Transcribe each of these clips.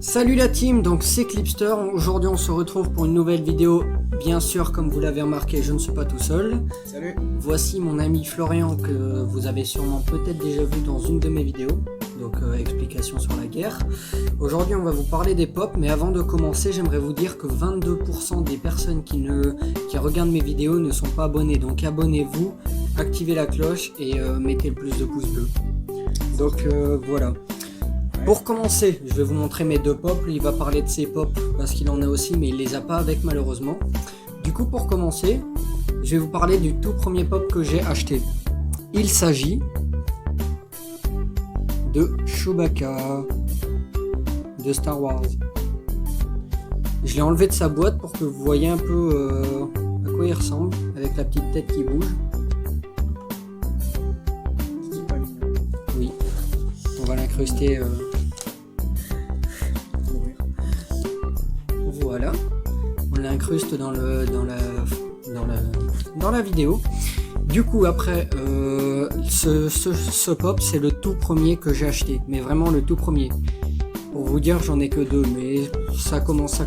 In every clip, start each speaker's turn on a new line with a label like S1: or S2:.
S1: Salut la team, donc c'est Clipster. Aujourd'hui on se retrouve pour une nouvelle vidéo. Bien sûr, comme vous l'avez remarqué, je ne suis pas tout seul.
S2: Salut.
S1: Voici mon ami Florian que vous avez sûrement peut-être déjà vu dans une de mes vidéos. Donc explication sur la guerre. Aujourd'hui on va vous parler des pop, mais avant de commencer j'aimerais vous dire que 22% des personnes qui regardent mes vidéos ne sont pas abonnées. Donc abonnez-vous, activez la cloche et mettez le plus de pouces bleus. Donc voilà. Pour commencer, je vais vous montrer mes deux pop. Il va parler de ses pop parce qu'il en a aussi, mais il les a pas avec malheureusement. Du coup, pour commencer, je vais vous parler du tout premier pop que j'ai acheté. Il s'agit de Chewbacca de Star Wars. Je l'ai enlevé de sa boîte pour que vous voyez un peu à quoi il ressemble, avec la petite tête qui bouge. Oui, on va l'incruster. Voilà, on l'incruste dans la vidéo. Du coup après, ce pop c'est le tout premier que j'ai acheté, mais vraiment le tout premier. Pour vous dire, j'en ai que deux, mais ça commence.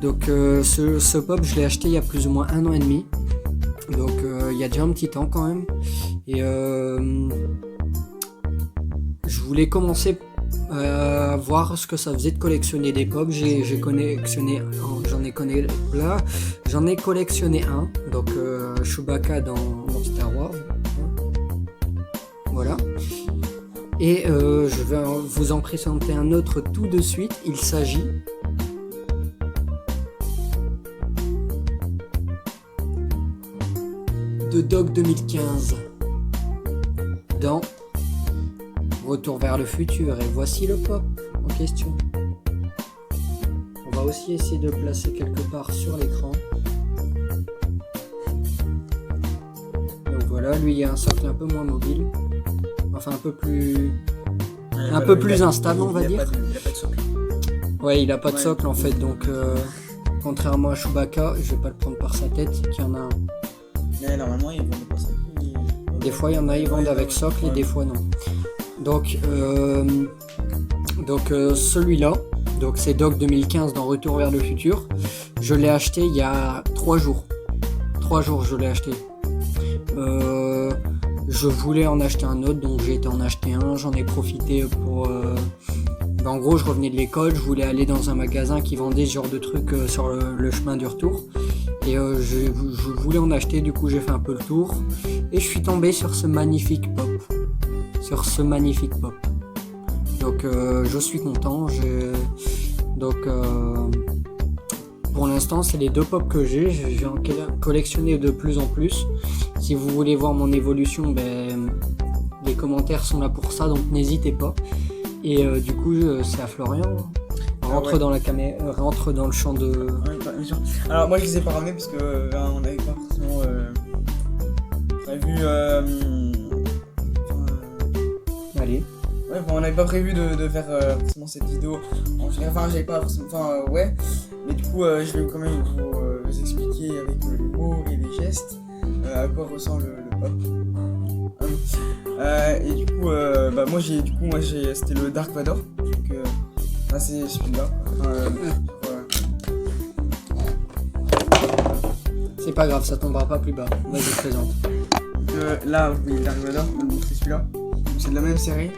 S1: Donc ce pop je l'ai acheté il y a plus ou moins 1 an et demi. Donc il y a déjà un petit temps quand même. Et je voulais commencer voir ce que ça faisait de collectionner des pop. J'en ai collectionné un, donc Chewbacca dans Star Wars. Voilà. Et je vais vous en présenter un autre tout de suite. Il s'agit de Doc 2015 dans Retour vers le futur, et voici le pop en question. On va aussi essayer de le placer quelque part sur l'écran. Donc voilà, lui il y a un socle un peu moins mobile, enfin un peu plus instable, on va dire.
S2: Il a pas de socle.
S1: Ouais, il a pas de socle en fait, donc contrairement à Chewbacca, je vais pas le prendre par sa tête, qu'il y en a un.
S2: Mais normalement ils vendent pas ça.
S1: Des fois il y en a, ils vendent avec socle et des fois non. Donc celui-là, donc c'est Doc 2015 dans Retour vers le futur. Je l'ai acheté il y a 3 jours. 3 jours je l'ai acheté. Je voulais en acheter un autre, donc j'ai été en acheter un. J'en ai profité pour... en gros, je revenais de l'école, je voulais aller dans un magasin qui vendait ce genre de trucs sur le chemin du retour. Et je voulais en acheter, du coup j'ai fait un peu le tour. Et je suis tombé sur ce magnifique pop. Donc je suis content. Donc pour l'instant c'est les deux pop que j'ai. Je vais en collectionner de plus en plus. Si vous voulez voir mon évolution, les commentaires sont là pour ça, donc n'hésitez pas. Et du coup c'est à Florian. Rentre dans la caméra, rentre dans le champ de...
S2: Alors moi je les ai pas ramenés parce que on n'avait pas forcément prévu...
S1: Allez.
S2: Ouais, on n'avait pas prévu de faire forcément cette vidéo. Enfin, j'avais pas forcément. Enfin, ouais. Mais du coup, je vais quand même vous expliquer avec les mots et les gestes à quoi ressemble le pop. Et du coup, moi c'était le Dark Vador. Donc, là, c'est celui-là. Voilà.
S1: C'est pas grave, ça tombera pas plus bas. Vas-y, présente.
S2: Là, oui, le Dark Vador, c'est celui-là. C'est de la même série,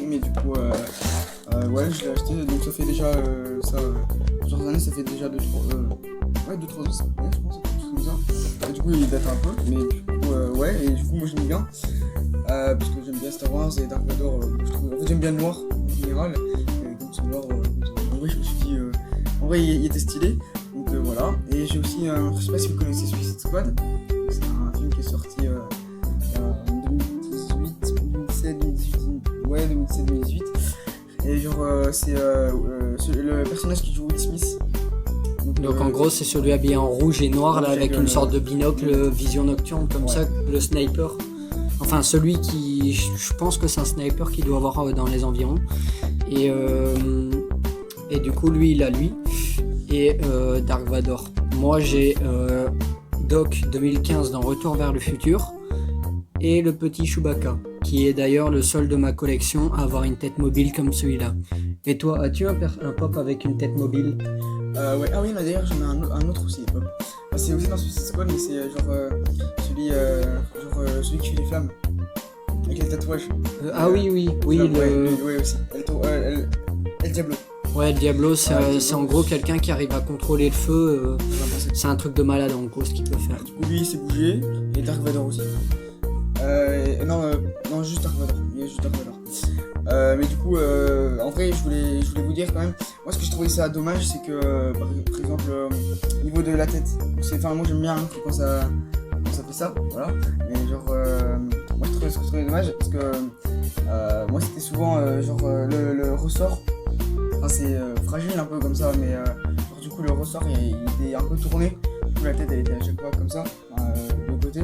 S2: mais du coup, ouais, je l'ai acheté, donc ça fait déjà plusieurs années, ça fait déjà 2-3 ans, ouais, je pense, quelque chose comme ça. Et du coup, il date un peu, mais du coup, ouais, et du coup, moi j'aime bien, parce que j'aime bien Star Wars et Dark Vador, je trouve, en fait, j'aime bien le noir en général, et donc ce noir, en vrai, je me suis dit, en vrai, il était stylé, donc voilà. Et j'ai aussi, je sais pas si vous connaissez Suicide Squad, c'est un film qui est sorti. 2017-2018, et genre c'est le personnage qui joue Will Smith.
S1: Donc en gros c'est celui habillé en rouge et noir là, avec une sorte de binocle, vision nocturne comme ça, le sniper. Enfin celui qui, je pense que c'est un sniper qui doit avoir dans les environs. Et du coup lui il a lui. Et Dark Vador. Moi j'ai Doc 2015 dans Retour vers le futur. et le petit Chewbacca, qui est d'ailleurs le seul de ma collection à avoir une tête mobile comme celui-là. Et toi, as-tu un pop avec une tête mobile?
S2: Ouais. Ah oui, mais d'ailleurs j'en ai un autre aussi, pop. C'est aussi dans Suicide Squad, mais c'est celui qui fait les flammes. Avec les tatouages.
S1: Oui,
S2: ouais, aussi. El Diablo.
S1: Ouais, le Diablo, c'est en gros quelqu'un qui arrive à contrôler le feu. C'est un truc de malade en gros ce qu'il peut faire.
S2: Du coup, lui il s'est bougé, et Dark Vador aussi. Non, juste Dark Vador. Il y a juste Dark Vador. Mais du coup, en vrai, je voulais vous dire quand même. Moi, ce que je trouvais ça dommage, c'est que, par exemple, au niveau de la tête, moi j'aime bien quand ça fait ça, voilà. Mais genre, moi je trouvais dommage parce que moi c'était souvent le ressort. Enfin, c'est fragile un peu comme ça, mais genre, du coup, le ressort il était un peu tourné. Du coup, la tête elle était à chaque fois comme ça, de côté,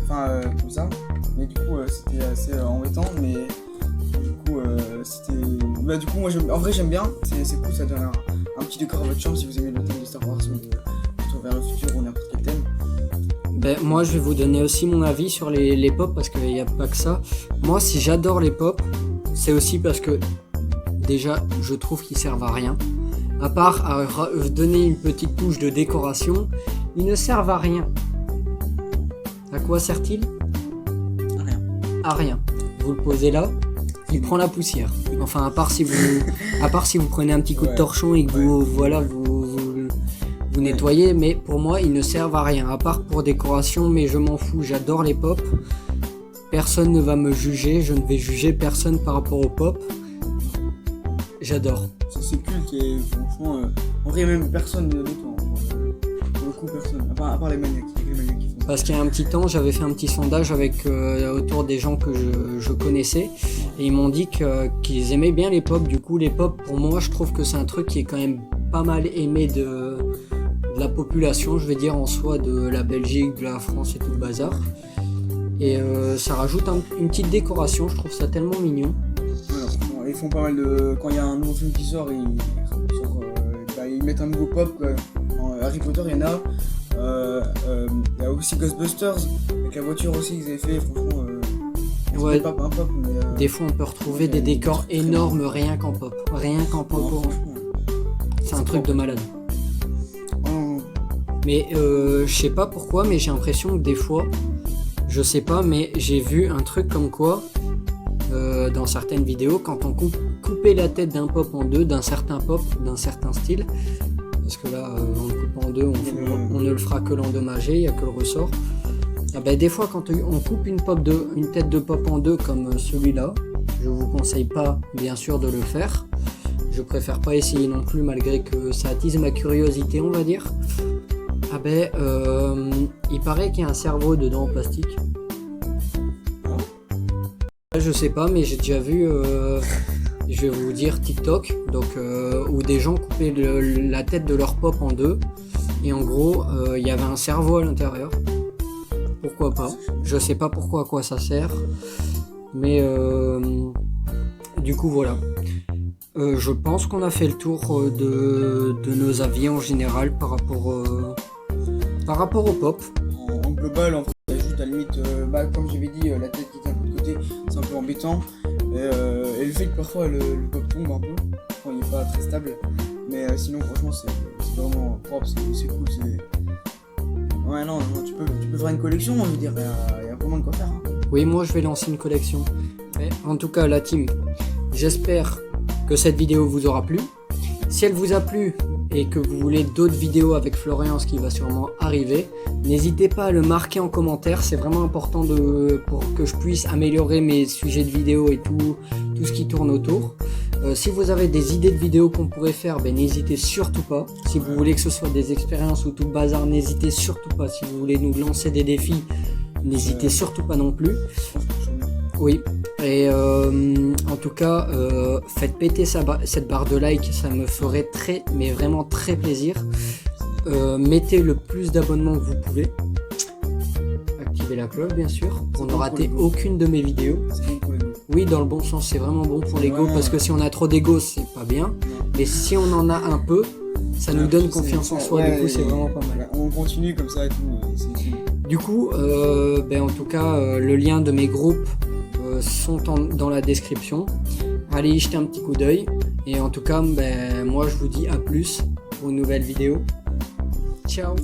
S2: comme ça. Mais du coup, c'était assez embêtant, mais du coup, du coup, moi en vrai j'aime bien, c'est cool, ça donne un petit décor à votre chambre si vous aimez le thème de Star Wars ou vers le futur ou n'importe quel thème.
S1: Moi je vais vous donner aussi mon avis sur les pop parce qu'il n'y a pas que ça. Moi si j'adore les pop, c'est aussi parce que déjà je trouve qu'ils servent à rien. À part à donner une petite touche de décoration, ils ne servent à rien. À quoi sert-il? À rien. Vous le posez là, il prend la poussière. Enfin à part si vous prenez un petit coup de torchon et que vous nettoyez, mais pour moi ils ne servent à rien, à part pour décoration, mais je m'en fous, j'adore les pop. Personne ne va me juger, je ne vais juger personne par rapport aux pop. J'adore.
S2: C'est culte et franchement, en vrai même personne ne nettoie. Pour le coup personne, à part les maniaques qui font ça.
S1: Parce qu'il y a un petit temps, j'avais fait un petit sondage autour des gens que je connaissais, et ils m'ont dit qu'ils aimaient bien les pop. Du coup les pop, pour moi je trouve que c'est un truc qui est quand même pas mal aimé de la population, je vais dire en soi, de la Belgique, de la France et tout le bazar. Et ça rajoute une petite décoration, je trouve ça tellement mignon.
S2: Alors, ils font pas mal de... Quand il y a un nouveau film qui sort, ils mettent un nouveau pop, quoi. Harry Potter, il y en a. Il y a aussi Ghostbusters, avec la voiture aussi qu'ils avaient fait, franchement...
S1: Ouais,
S2: pas un pop, mais,
S1: des fois on peut retrouver des décors énormes rien qu'en pop. Rien qu'en pop. C'est un truc de malade. Mais je sais pas pourquoi, mais j'ai l'impression que des fois, je sais pas, mais j'ai vu un truc comme quoi, dans certaines vidéos, quand on coupait la tête d'un pop en deux, d'un certain pop, d'un certain style, parce que là, on le coupe en deux, on ne le fera que l'endommager, il n'y a que le ressort. Des fois, quand on coupe une tête de pop en deux comme celui-là, je vous conseille pas, bien sûr, de le faire. Je préfère pas essayer non plus, malgré que ça attise ma curiosité, on va dire. Il paraît qu'il y a un cerveau dedans en plastique. Je sais pas, mais j'ai déjà vu, je vais vous dire TikTok, où des gens coupaient la tête de leur pop en deux, et en gros, il y avait un cerveau à l'intérieur. Pourquoi pas? Je sais pas pourquoi, à quoi ça sert, mais du coup voilà. Je pense qu'on a fait le tour de nos avis en général par rapport au pop.
S2: En global, en fait, juste à la limite, comme j'avais dit, la tête qui est un peu de côté, c'est un peu embêtant. Et le fait que parfois le pop tombe un peu, quand il n'est pas très stable. Mais sinon, franchement, c'est vraiment propre, c'est cool. Ouais, non, tu peux faire une collection, je veux dire, il y a vraiment de quoi faire. Hein.
S1: Oui, moi je vais lancer une collection. Mais, en tout cas, la team, j'espère que cette vidéo vous aura plu. Si elle vous a plu et que vous voulez d'autres vidéos avec Florian, ce qui va sûrement arriver, n'hésitez pas à le marquer en commentaire, c'est vraiment important pour que je puisse améliorer mes sujets de vidéo et tout ce qui tourne autour. Si vous avez des idées de vidéos qu'on pourrait faire, n'hésitez surtout pas. Si vous voulez que ce soit des expériences ou tout le bazar, n'hésitez surtout pas. Si vous voulez nous lancer des défis, n'hésitez surtout pas non plus. Oui, et en tout cas, faites péter cette barre de like, ça me ferait mais vraiment très plaisir. Mettez le plus d'abonnements que vous pouvez. Activez la cloche, bien sûr, pour ne rater aucune de mes vidéos. Oui, dans le bon sens, c'est vraiment bon pour l'ego, parce que si on a trop d'ego, c'est pas bien. Mais si on en a un peu, ça nous donne confiance en soi, du coup, c'est vraiment pas mal.
S2: On continue comme ça et tout, c'est
S1: Du coup, en tout cas, le lien de mes groupes sont dans la description. Allez y jeter un petit coup d'œil. Et en tout cas, moi je vous dis à plus pour une nouvelle vidéo. Ciao!